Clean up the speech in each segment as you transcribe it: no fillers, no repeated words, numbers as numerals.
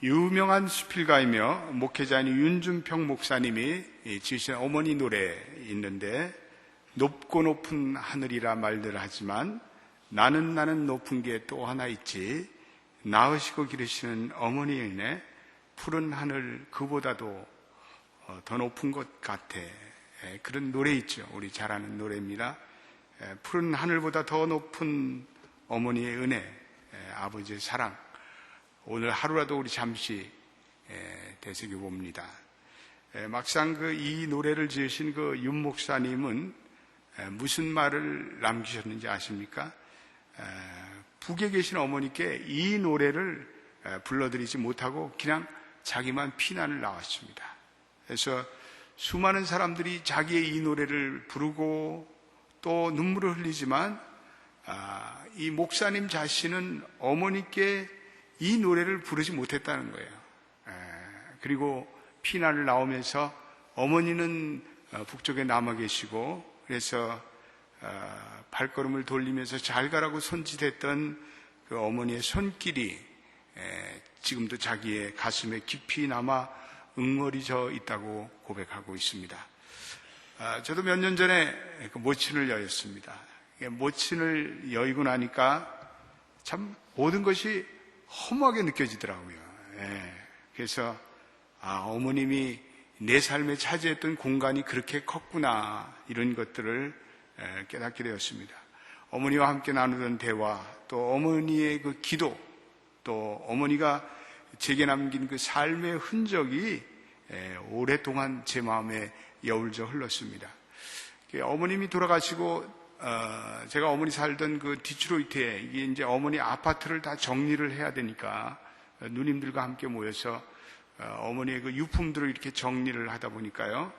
유명한 수필가이며 목회자인 윤준평 목사님이 지으신 어머니 노래 있는데, 높고 높은 하늘이라 말들 하지만 나는 높은 게 또 하나 있지, 낳으시고 기르시는 어머니의 은혜, 푸른 하늘 그보다도 더 높은 것 같아. 그런 노래 있죠. 우리 잘 아는 노래입니다. 푸른 하늘보다 더 높은 어머니의 은혜, 아버지의 사랑, 오늘 하루라도 우리 잠시 되새겨 봅니다. 막상 이 노래를 지으신 윤 목사님은 무슨 말을 남기셨는지 아십니까? 북에 계신 어머니께 이 노래를 불러드리지 못하고 그냥 자기만 피난을 나왔습니다. 그래서 수많은 사람들이 자기의 이 노래를 부르고 또 눈물을 흘리지만 이 목사님 자신은 어머니께 이 노래를 부르지 못했다는 거예요. 그리고 피난을 나오면서 어머니는 북쪽에 남아 계시고, 그래서 발걸음을 돌리면서 잘 가라고 손짓했던 그 어머니의 손길이 지금도 자기의 가슴에 깊이 남아 응어리져 있다고 고백하고 있습니다. 저도 몇 년 전에 모친을 여였습니다. 모친을 여이고 나니까 참 모든 것이 허무하게 느껴지더라고요. 그래서 어머님이 내 삶에 차지했던 공간이 그렇게 컸구나, 이런 것들을 깨닫게 되었습니다. 어머니와 함께 나누던 대화, 또 어머니의 그 기도, 또 어머니가 제게 남긴 그 삶의 흔적이 오랫동안 제 마음에 여울져 흘렀습니다. 어머님이 돌아가시고 제가 어머니 살던 그 디트로이트에, 이게 이제 어머니 아파트를 다 정리를 해야 되니까 누님들과 함께 모여서 어머니의 그 유품들을 이렇게 정리를 하다 보니까요,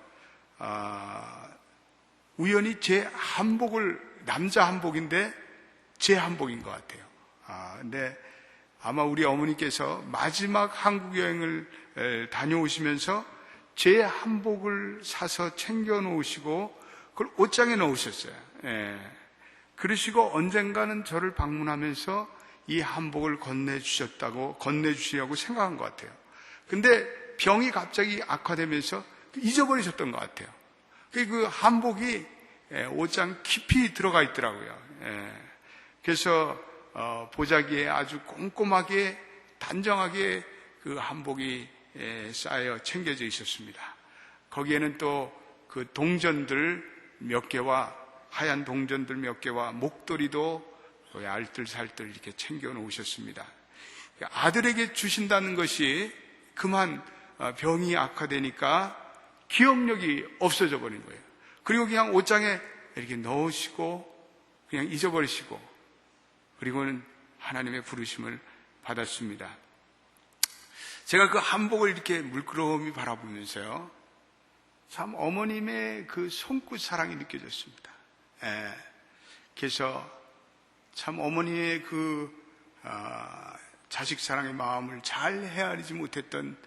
우연히 제 한복을, 남자 한복인데 제 한복인 것 같아요. 근데 아마 우리 어머니께서 마지막 한국 여행을 다녀오시면서 제 한복을 사서 챙겨 놓으시고 그걸 옷장에 넣으셨어요. 그러시고 언젠가는 저를 방문하면서 이 한복을 건네주시려고 생각한 것 같아요. 근데 병이 갑자기 악화되면서 잊어버리셨던 것 같아요. 그 한복이 옷장 깊이 들어가 있더라고요. 그래서 보자기에 아주 꼼꼼하게 단정하게 그 한복이 쌓여 챙겨져 있었습니다. 거기에는 또 그 동전들 몇 개와 하얀 동전들 몇 개와 목도리도 알뜰살뜰 이렇게 챙겨 놓으셨습니다. 아들에게 주신다는 것이 그만 병이 악화되니까 기억력이 없어져 버린 거예요. 그리고 그냥 옷장에 이렇게 넣으시고 그냥 잊어버리시고, 그리고는 하나님의 부르심을 받았습니다. 제가 그 한복을 이렇게 물끄러미 바라보면서요, 참 어머님의 그 손끝 사랑이 느껴졌습니다. 그래서 참 어머니의 그 자식 사랑의 마음을 잘 헤아리지 못했던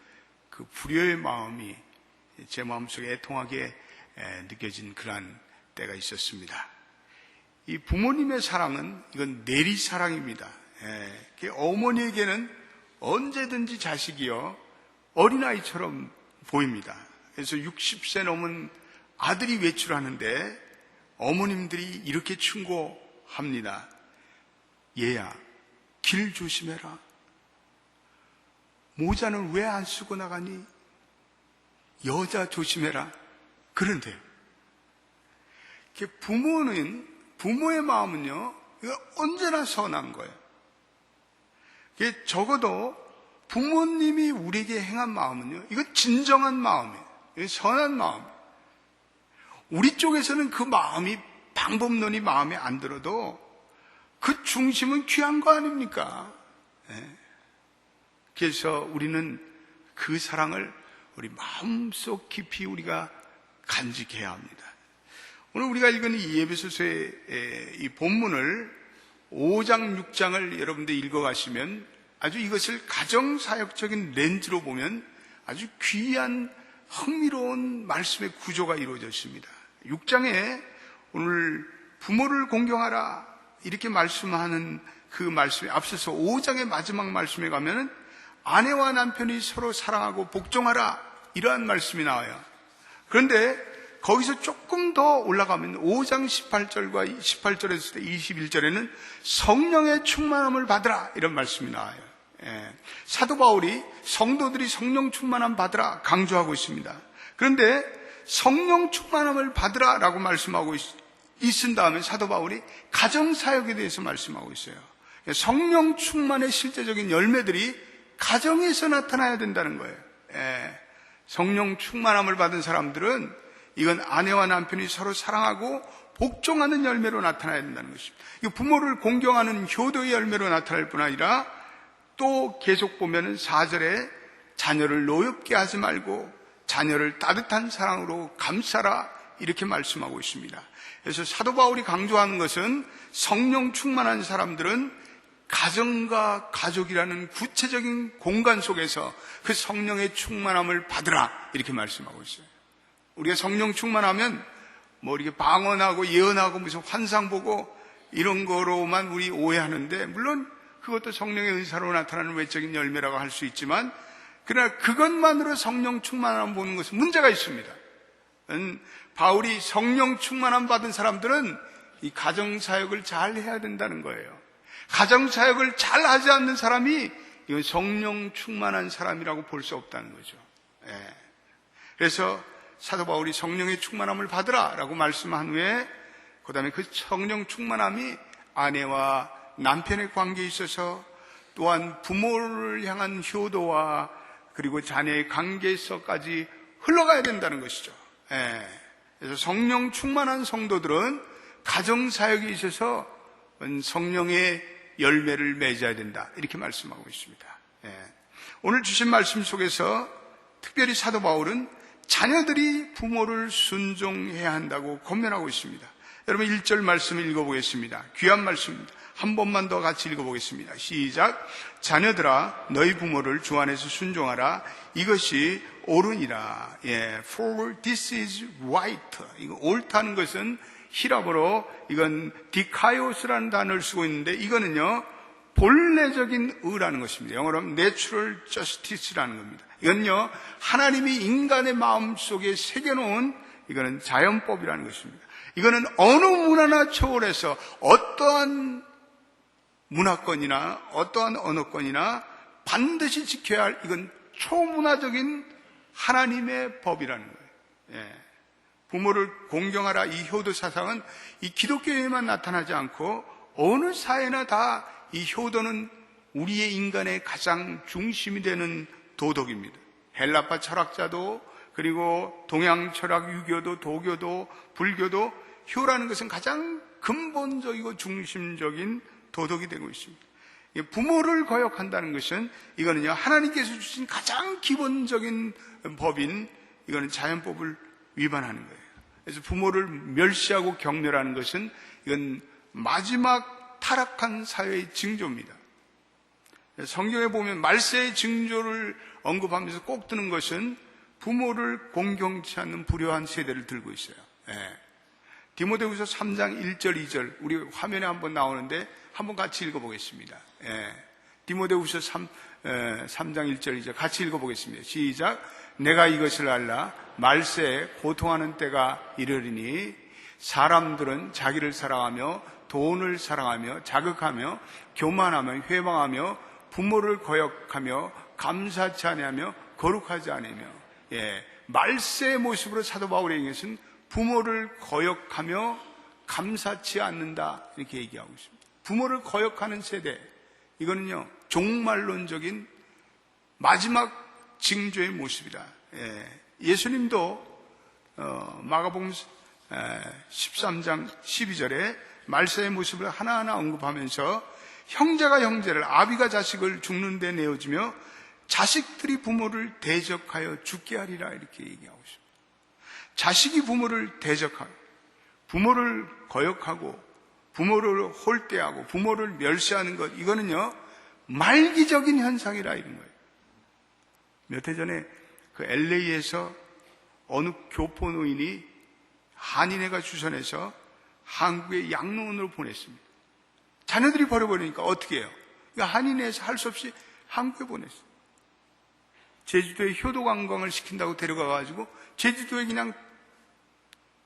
그 불효의 마음이 제 마음속에 애통하게 느껴진 그러한 때가 있었습니다. 이 부모님의 사랑은 이건 내리사랑입니다. 어머니에게는 언제든지 자식이요 어린아이처럼 보입니다. 그래서 60세 넘은 아들이 외출하는데 어머님들이 이렇게 충고합니다. 얘야, 길 조심해라. 모자는 왜 안 쓰고 나가니? 여자 조심해라. 그런데요, 부모의 마음은요, 언제나 선한 거예요. 적어도 부모님이 우리에게 행한 마음은요, 이건 진정한 마음이에요. 선한 마음. 우리 쪽에서는 그 마음이, 방법론이 마음에 안 들어도 그 중심은 귀한 거 아닙니까? 그래서 우리는 그 사랑을 우리 마음속 깊이 우리가 간직해야 합니다. 오늘 우리가 읽은 이 에베소서의 이 본문을 5장, 6장을 여러분들 읽어가시면 아주 이것을 가정사역적인 렌즈로 보면 아주 귀한 흥미로운 말씀의 구조가 이루어져 있습니다. 6장에 오늘 부모를 공경하라 이렇게 말씀하는 그 말씀에 앞서서 5장의 마지막 말씀에 가면은 아내와 남편이 서로 사랑하고 복종하라, 이러한 말씀이 나와요. 그런데 거기서 조금 더 올라가면 5장 18절과 18절에서 21절에는 성령의 충만함을 받으라, 이런 말씀이 나와요. 사도 바울이 성도들이 성령 충만함 받으라 강조하고 있습니다. 그런데 성령 충만함을 받으라 라고 말씀하고 있은 다음에 사도 바울이 가정사역에 대해서 말씀하고 있어요. 성령 충만의 실제적인 열매들이 가정에서 나타나야 된다는 거예요. 성령 충만함을 받은 사람들은 이건 아내와 남편이 서로 사랑하고 복종하는 열매로 나타나야 된다는 것입니다. 부모를 공경하는 효도의 열매로 나타날 뿐 아니라 또 계속 보면은 4절에 자녀를 노엽게 하지 말고 자녀를 따뜻한 사랑으로 감싸라, 이렇게 말씀하고 있습니다. 그래서 사도 바울이 강조하는 것은 성령 충만한 사람들은 가정과 가족이라는 구체적인 공간 속에서 그 성령의 충만함을 받으라, 이렇게 말씀하고 있어요. 우리가 성령 충만하면 뭐 이렇게 방언하고 예언하고 무슨 환상 보고 이런 거로만 우리 오해하는데, 물론 그것도 성령의 은사로 나타나는 외적인 열매라고 할 수 있지만, 그러나 그것만으로 성령 충만함 보는 것은 문제가 있습니다. 바울이 성령 충만함 받은 사람들은 이 가정사역을 잘 해야 된다는 거예요. 가정사역을 잘 하지 않는 사람이 이건 성령 충만한 사람이라고 볼 수 없다는 거죠. 그래서 사도 바울이 성령의 충만함을 받으라 라고 말씀한 후에 그 다음에 그 성령 충만함이 아내와 남편의 관계에 있어서, 또한 부모를 향한 효도와 그리고 자녀의 관계에서까지 흘러가야 된다는 것이죠. 그래서 성령 충만한 성도들은 가정사역에 있어서 성령의 열매를 맺어야 된다, 이렇게 말씀하고 있습니다. 오늘 주신 말씀 속에서 특별히 사도 바울은 자녀들이 부모를 순종해야 한다고 권면하고 있습니다. 여러분 1절 말씀을 읽어보겠습니다. 귀한 말씀입니다. 한 번만 더 같이 읽어보겠습니다. 시작. 자녀들아, 너희 부모를 주 안에서 순종하라. 이것이 옳으니라. For this is right. 이거 옳다는 것은 히라보로 이건 디카이오스라는 단어를 쓰고 있는데, 이거는요 본래적인 의라는 것입니다. 영어로 하면 natural justice라는 겁니다. 이건요 하나님이 인간의 마음속에 새겨놓은, 이거는 자연법이라는 것입니다. 이거는 어느 문화나 초월해서 어떠한 문화권이나 어떠한 언어권이나 반드시 지켜야 할, 이건 초문화적인 하나님의 법이라는 거예요. 부모를 공경하라, 이 효도 사상은 이 기독교에만 나타나지 않고 어느 사회나 다 이 효도는 우리의 인간의 가장 중심이 되는 도덕입니다. 헬라파 철학자도, 그리고 동양 철학, 유교도, 도교도, 불교도 효라는 것은 가장 근본적이고 중심적인 도덕이 되고 있습니다. 부모를 거역한다는 것은 이거는요 하나님께서 주신 가장 기본적인 법인, 이거는 자연법을 위반하는 거예요. 그래서 부모를 멸시하고 경멸하는 것은 이건 마지막 타락한 사회의 징조입니다. 성경에 보면 말세의 징조를 언급하면서 꼭 드는 것은 부모를 공경치 않는 불효한 세대를 들고 있어요. 디모데후서 3장 1절 2절 우리 화면에 한번 나오는데 한번 같이 읽어보겠습니다. 디모데후서 3장 1절 2절 같이 읽어보겠습니다. 시작. 내가 이것을 알라. 말세에 고통하는 때가 이르리니 사람들은 자기를 사랑하며 돈을 사랑하며 자극하며 교만하며 회방하며 부모를 거역하며 감사치 아니하며 거룩하지 않으며, 말세의 모습으로 사도 바울의 것은 부모를 거역하며 감사치 않는다, 이렇게 얘기하고 있습니다. 부모를 거역하는 세대, 이거는요 종말론적인 마지막 징조의 모습이다. 예수님도 마가복음 13장 12절에 말세의 모습을 하나하나 언급하면서 형제가 형제를, 아비가 자식을 죽는 데 내어주며 자식들이 부모를 대적하여 죽게 하리라, 이렇게 얘기하고 있습니다. 자식이 부모를 대적하고 부모를 거역하고 부모를 홀대하고 부모를 멸시하는 것, 이거는요 말기적인 현상이라, 이런 거예요. 몇 해 전에 그 LA에서 어느 교포 노인이 한인회가 주선해서 한국에 양로원으로 보냈습니다. 자녀들이 버려버리니까 어떻게 해요? 한인회에서 할 수 없이 한국에 보냈어요. 제주도에 효도 관광을 시킨다고 데려가가지고 제주도에 그냥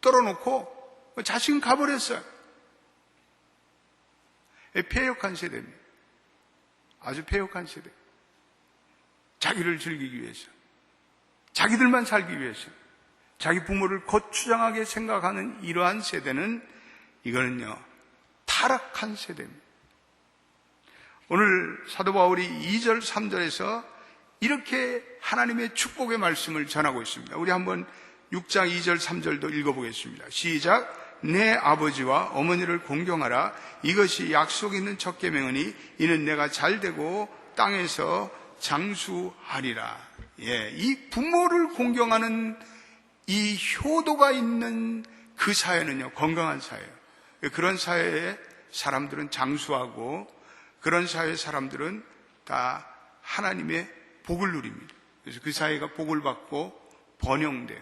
떨어놓고 자식은 가버렸어요. 폐역한 세대입니다. 아주 폐역한 세대. 자기를 즐기기 위해서, 자기들만 살기 위해서, 자기 부모를 거추장하게 생각하는 이러한 세대는, 이거는요, 타락한 세대입니다. 오늘 사도 바울이 2절, 3절에서 이렇게 하나님의 축복의 말씀을 전하고 있습니다. 우리 한번 6장 2절, 3절도 읽어보겠습니다. 시작. 내 아버지와 어머니를 공경하라. 이것이 약속 있는 첫 계명이니 이는 내가 잘되고 땅에서 장수하리라. 예, 이 부모를 공경하는 이 효도가 있는 그 사회는요, 건강한 사회예요. 그런 사회에 사람들은 장수하고 그런 사회 사람들은 다 하나님의 복을 누립니다. 그래서 그 사회가 복을 받고 번영돼요.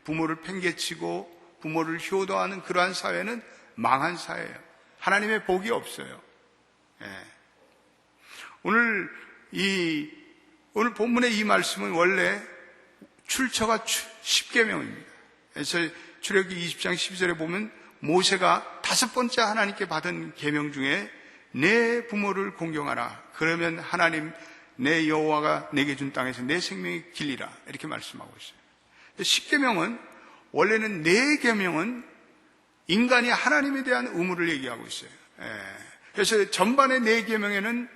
부모를 팽개치고 부모를 효도하는 그러한 사회는 망한 사회예요. 하나님의 복이 없어요. 예. 오늘 본문의 이 말씀은 원래 출처가 10계명입니다. 그래서 출애굽기 20장 12절에 보면 모세가 5번째 하나님께 받은 계명 중에 내 부모를 공경하라. 그러면 하나님 내 여호와가 내게 준 땅에서 내 생명이 길리라. 이렇게 말씀하고 있어요. 10계명은 원래는 4계명은 인간이 하나님에 대한 의무를 얘기하고 있어요. 그래서 전반의 4계명에는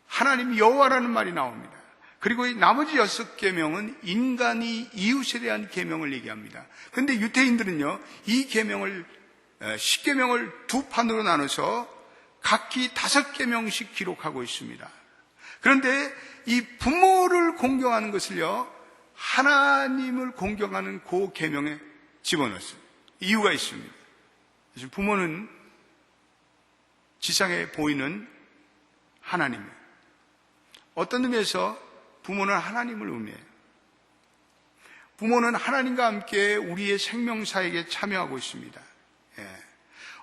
하나님 여호와라는 말이 나옵니다. 그리고 이 나머지 6계명은 인간이 이웃에 대한 계명을 얘기합니다. 그런데 유대인들은요, 이 계명을 10계명을 두 판으로 나눠서 각기 5계명씩 기록하고 있습니다. 그런데 이 부모를 공경하는 것을요, 하나님을 공경하는 그 계명에 집어넣었어요. 이유가 있습니다. 그래서 부모는 지상에 보이는 하나님이에요. 어떤 의미에서 부모는 하나님을 의미해요. 부모는 하나님과 함께 우리의 생명사에게 참여하고 있습니다.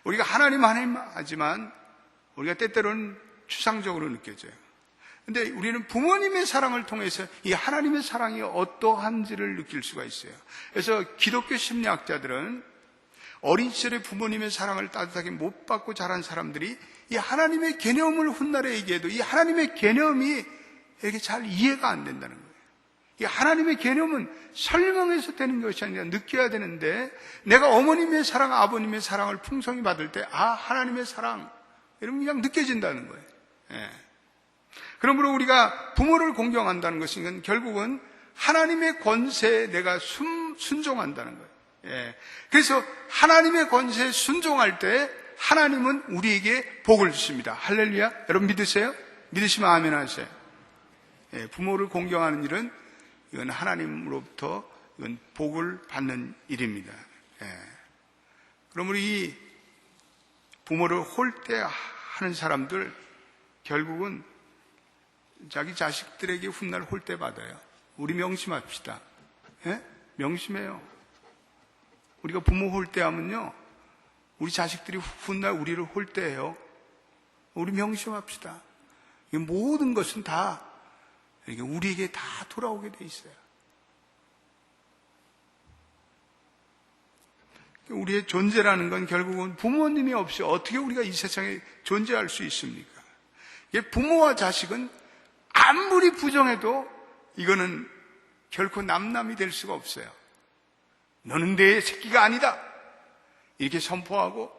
우리가 하나님 하지만 우리가 때때로는 추상적으로 느껴져요. 근데 우리는 부모님의 사랑을 통해서 이 하나님의 사랑이 어떠한지를 느낄 수가 있어요. 그래서 기독교 심리학자들은 어린 시절에 부모님의 사랑을 따뜻하게 못 받고 자란 사람들이 이 하나님의 개념을 훗날에 얘기해도 이 하나님의 개념이 이렇게 잘 이해가 안 된다는 거예요. 이 하나님의 개념은 설명해서 되는 것이 아니라 느껴야 되는데, 내가 어머님의 사랑, 아버님의 사랑을 풍성히 받을 때, 하나님의 사랑, 이러면 그냥 느껴진다는 거예요. 그러므로 우리가 부모를 공경한다는 것은 결국은 하나님의 권세에 내가 순종한다는 거예요. 그래서 하나님의 권세에 순종할 때 하나님은 우리에게 복을 주십니다. 할렐루야. 여러분 믿으세요? 믿으시면 아멘 하세요. 부모를 공경하는 일은 이건 하나님으로부터 이건 복을 받는 일입니다. 그러므로 이 부모를 홀대하는 사람들 결국은 자기 자식들에게 훗날 홀대받아요. 우리 명심합시다. 명심해요. 우리가 부모 홀대하면요, 우리 자식들이 훗날 우리를 홀대해요. 우리 명심합시다. 모든 것은 다 우리에게 다 돌아오게 돼 있어요. 우리의 존재라는 건 결국은 부모님이 없이 어떻게 우리가 이 세상에 존재할 수 있습니까? 부모와 자식은 아무리 부정해도 이거는 결코 남남이 될 수가 없어요. 너는 내 새끼가 아니다, 이렇게 선포하고,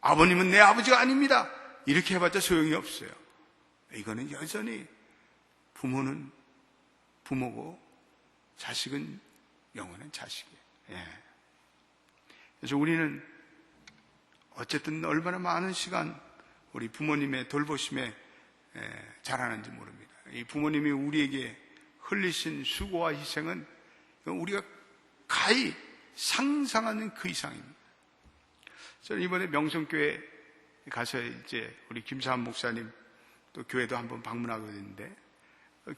아버님은 내 아버지가 아닙니다, 이렇게 해봤자 소용이 없어요. 이거는 여전히 부모는 부모고 자식은 영원한 자식이에요. 그래서 우리는 어쨌든 얼마나 많은 시간 우리 부모님의 돌보심에 자라는지 모릅니다. 이 부모님이 우리에게 흘리신 수고와 희생은 우리가 가히 상상하는 그 이상입니다. 저는 이번에 명성교회 가서 이제 우리 김사한 목사님 또 교회도 한번 방문하게 됐는데,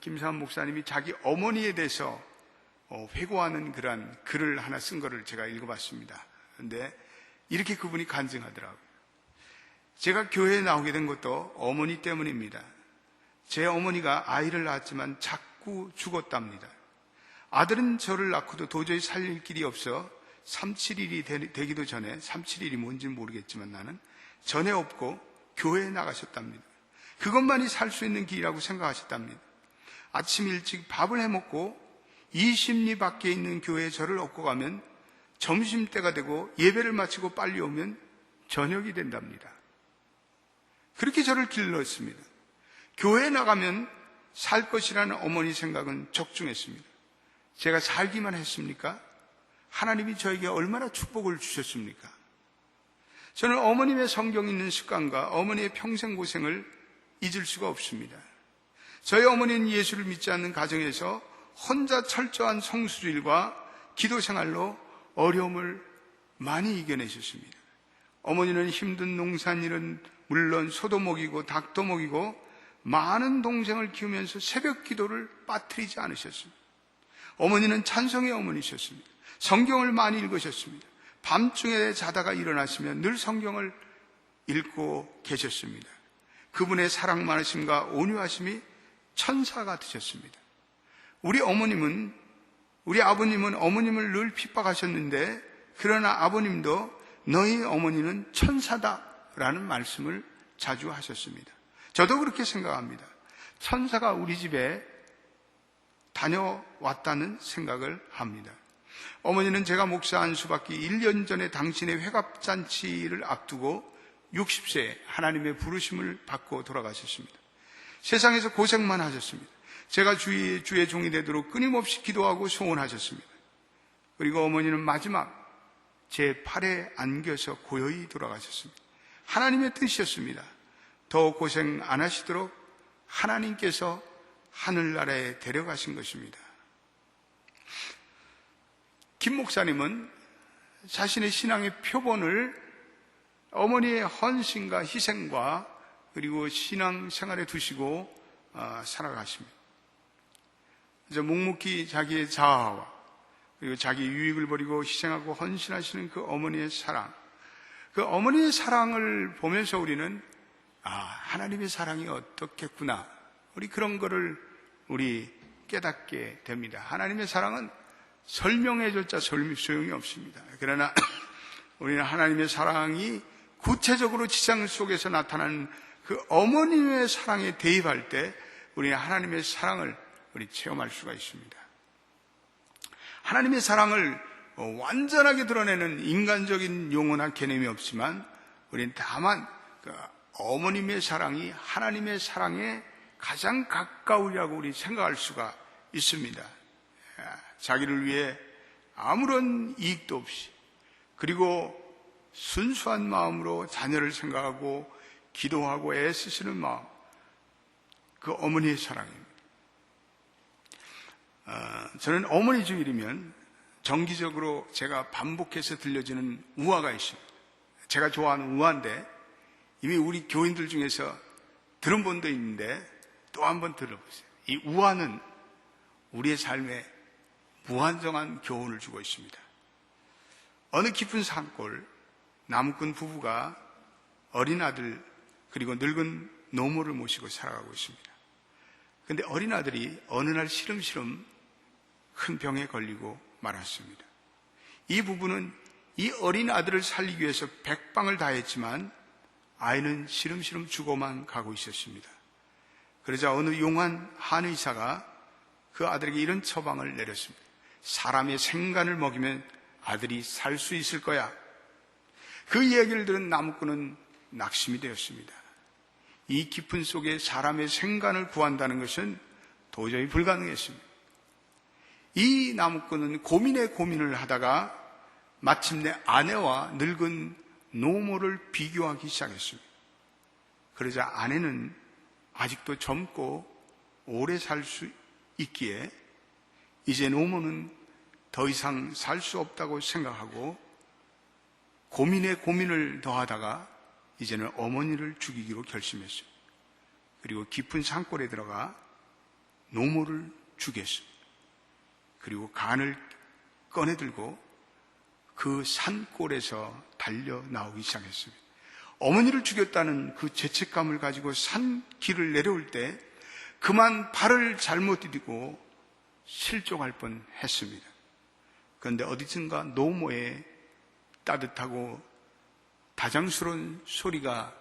김사한 목사님이 자기 어머니에 대해서 회고하는 그러한 글을 하나 쓴 거를 제가 읽어봤습니다. 그런데 이렇게 그분이 간증하더라고요. 제가 교회에 나오게 된 것도 어머니 때문입니다. 제 어머니가 아이를 낳았지만 자꾸 죽었답니다. 아들은 저를 낳고도 도저히 살릴 길이 없어 37일이 되기도 전에, 37일이 뭔지는 모르겠지만 나는 전에 없고 교회에 나가셨답니다. 그것만이 살 수 있는 길이라고 생각하셨답니다. 아침 일찍 밥을 해먹고 20리 밖에 있는 교회에 저를 업고 가면 점심때가 되고 예배를 마치고 빨리 오면 저녁이 된답니다. 그렇게 저를 길렀습니다. 교회에 나가면 살 것이라는 어머니 생각은 적중했습니다. 제가 살기만 했습니까? 하나님이 저에게 얼마나 축복을 주셨습니까? 저는 어머님의 성경 읽는 습관과 어머니의 평생 고생을 잊을 수가 없습니다. 저희 어머니는 예수를 믿지 않는 가정에서 혼자 철저한 성수주일과 기도 생활로 어려움을 많이 이겨내셨습니다. 어머니는 힘든 농산일은 물론 소도 먹이고 닭도 먹이고 많은 동생을 키우면서 새벽 기도를 빠뜨리지 않으셨습니다. 어머니는 찬송의 어머니셨습니다. 성경을 많이 읽으셨습니다. 밤중에 자다가 일어나시면 늘 성경을 읽고 계셨습니다. 그분의 사랑 많으심과 온유하심이 천사 같으셨습니다. 우리 아버님은 어머님을 늘 핍박하셨는데, 그러나 아버님도 너희 어머니는 천사다라는 말씀을 자주 하셨습니다. 저도 그렇게 생각합니다. 천사가 우리 집에 다녀왔다는 생각을 합니다. 어머니는 제가 목사한 수밖에 1년 전에 당신의 회갑잔치를 앞두고 60세에 하나님의 부르심을 받고 돌아가셨습니다. 세상에서 고생만 하셨습니다. 제가 주의 종이 되도록 끊임없이 기도하고 소원하셨습니다. 그리고 어머니는 마지막 제 팔에 안겨서 고요히 돌아가셨습니다. 하나님의 뜻이었습니다. 더 고생 안 하시도록 하나님께서 하늘나라에 데려가신 것입니다. 김 목사님은 자신의 신앙의 표본을 어머니의 헌신과 희생과 그리고 신앙 생활에 두시고 살아가십니다. 이제 묵묵히 자기의 자아와 그리고 자기 유익을 버리고 희생하고 헌신하시는 그 어머니의 사랑, 그 어머니의 사랑을 보면서 우리는 하나님의 사랑이 어떻겠구나, 우리 그런 거를 우리 깨닫게 됩니다. 하나님의 사랑은 설명해줬자 소용이 없습니다. 그러나 우리는 하나님의 사랑이 구체적으로 지상 속에서 나타나는 그 어머님의 사랑에 대입할 때 우리는 하나님의 사랑을 우리 체험할 수가 있습니다. 하나님의 사랑을 완전하게 드러내는 인간적인 용어나 개념이 없지만 우리는 다만 그 어머님의 사랑이 하나님의 사랑에 가장 가까우리라고 우리 생각할 수가 있습니다. 자기를 위해 아무런 이익도 없이 그리고 순수한 마음으로 자녀를 생각하고 기도하고 애쓰시는 마음, 그 어머니의 사랑입니다. 저는 어머니 주일이면 정기적으로 제가 반복해서 들려주는 우화가 있습니다. 제가 좋아하는 우화인데 이미 우리 교인들 중에서 들은 분도 있는데 또 한번 들어보세요. 이 우화는 우리의 삶에 무한정한 교훈을 주고 있습니다. 어느 깊은 산골 나무꾼 부부가 어린 아들 그리고 늙은 노모를 모시고 살아가고 있습니다. 그런데 어린 아들이 어느 날 시름시름 큰 병에 걸리고 말았습니다. 이 부부는 이 어린 아들을 살리기 위해서 백방을 다했지만 아이는 시름시름 죽어만 가고 있었습니다. 그러자 어느 용한 한의사가 그 아들에게 이런 처방을 내렸습니다. 사람의 생간을 먹이면 아들이 살 수 있을 거야. 그 이야기를 들은 나무꾼은 낙심이 되었습니다. 이 깊은 속에 사람의 생간을 구한다는 것은 도저히 불가능했습니다. 이 나무꾼은 고민을 하다가 마침내 아내와 늙은 노모를 비교하기 시작했습니다. 그러자 아내는 아직도 젊고 오래 살 수 있기에 이제 노모는 더 이상 살 수 없다고 생각하고 고민을 더하다가 이제는 어머니를 죽이기로 결심했어요. 그리고 깊은 산골에 들어가 노모를 죽였어요. 그리고 간을 꺼내들고 그 산골에서 달려 나오기 시작했습니다. 어머니를 죽였다는 그 죄책감을 가지고 산길을 내려올 때 그만 발을 잘못 디디고 실족할 뻔했습니다. 그런데 어디선가 노모의 따뜻하고 다정스러운 소리가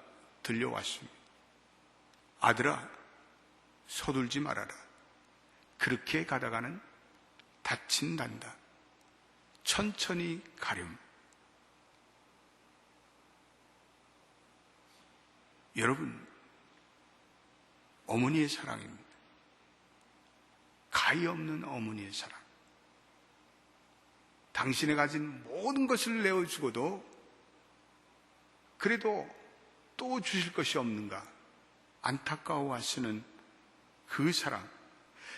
들려왔습니다. 아들아, 서둘지 말아라. 그렇게 가다가는 다친단다. 천천히 가렴. 여러분, 어머니의 사랑입니다. 가히 없는 어머니의 사랑. 당신이 가진 모든 것을 내어주고도 그래도 또 주실 것이 없는가 안타까워하시는 그 사랑.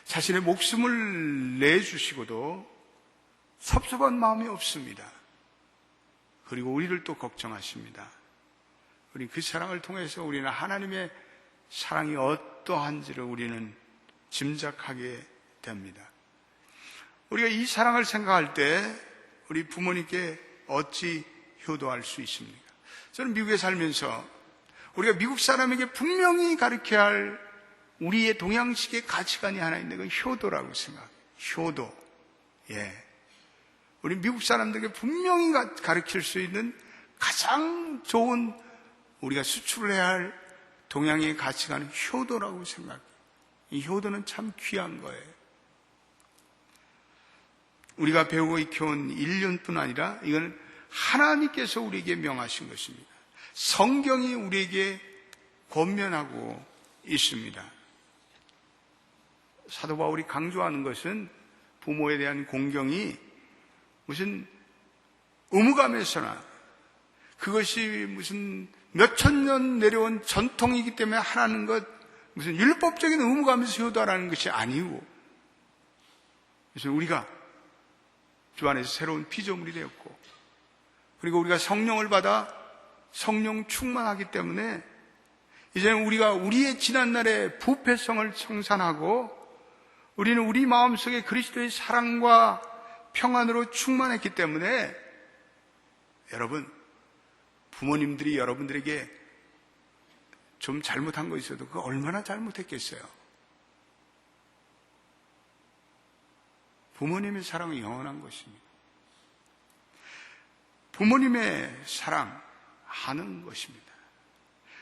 자신의 목숨을 내주시고도 섭섭한 마음이 없습니다. 그리고 우리를 또 걱정하십니다. 우리 그 사랑을 통해서 우리는 하나님의 사랑이 어떠한지를 우리는 짐작하게 됩니다. 우리가 이 사랑을 생각할 때 우리 부모님께 어찌 효도할 수 있습니까? 저는 미국에 살면서 우리가 미국 사람에게 분명히 가르쳐야 할 우리의 동양식의 가치관이 하나 있는 건 효도라고 생각해요. 효도. 예. 우리 미국 사람들에게 분명히 가르칠 수 있는 가장 좋은 우리가 수출해야 할 동양의 가치관은 효도라고 생각해요. 이 효도는 참 귀한 거예요. 우리가 배우고 익혀온 1년뿐 아니라 이건 하나님께서 우리에게 명하신 것입니다. 성경이 우리에게 권면하고 있습니다. 사도 바울이 강조하는 것은 부모에 대한 공경이 무슨 의무감에서나 그것이 무슨 몇천 년 내려온 전통이기 때문에 하라는 것, 무슨 율법적인 의무감에서 효도하라는 것이 아니고, 그래서 우리가 주 안에서 새로운 피조물이 되었고, 그리고 우리가 성령을 받아 성령 충만하기 때문에 이제는 우리가 우리의 지난날의 부패성을 청산하고 우리는 우리 마음속에 그리스도의 사랑과 평안으로 충만했기 때문에 여러분, 부모님들이 여러분들에게 좀 잘못한 거 있어도 그거 얼마나 잘못했겠어요? 부모님의 사랑은 영원한 것입니다. 부모님의 사랑하는 것입니다.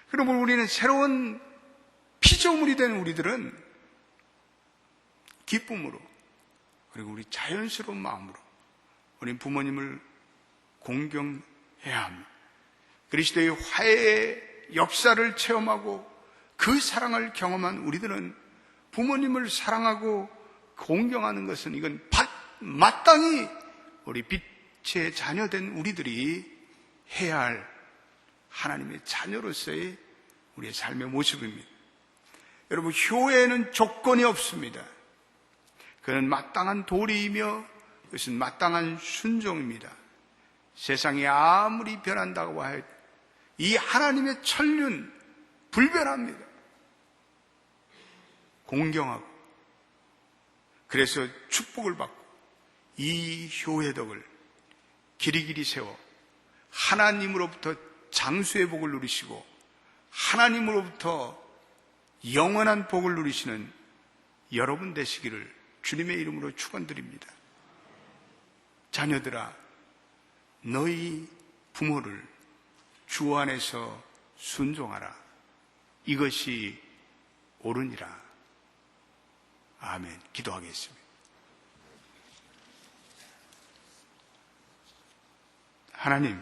그러므로 우리는 새로운 피조물이 된 우리들은 기쁨으로 그리고 우리 자연스러운 마음으로 우리 부모님을 공경해야 합니다. 그리스도의 화해의 역사를 체험하고 그 사랑을 경험한 우리들은 부모님을 사랑하고 공경하는 것은 이건 마땅히 우리 빛의 자녀된 우리들이 해야 할 하나님의 자녀로서의 우리의 삶의 모습입니다. 여러분, 효에는 조건이 없습니다. 그는 마땅한 도리이며 그것은 마땅한 순종입니다. 세상이 아무리 변한다고 하여도 이 하나님의 천륜 불변합니다. 공경하고 그래서 축복을 받고 이 효의 덕을 길이길이 세워 하나님으로부터 장수의 복을 누리시고 하나님으로부터 영원한 복을 누리시는 여러분 되시기를 주님의 이름으로 축원드립니다. 자녀들아, 너희 부모를 주 안에서 순종하라. 이것이 옳으니라. 아멘. 기도하겠습니다. 하나님,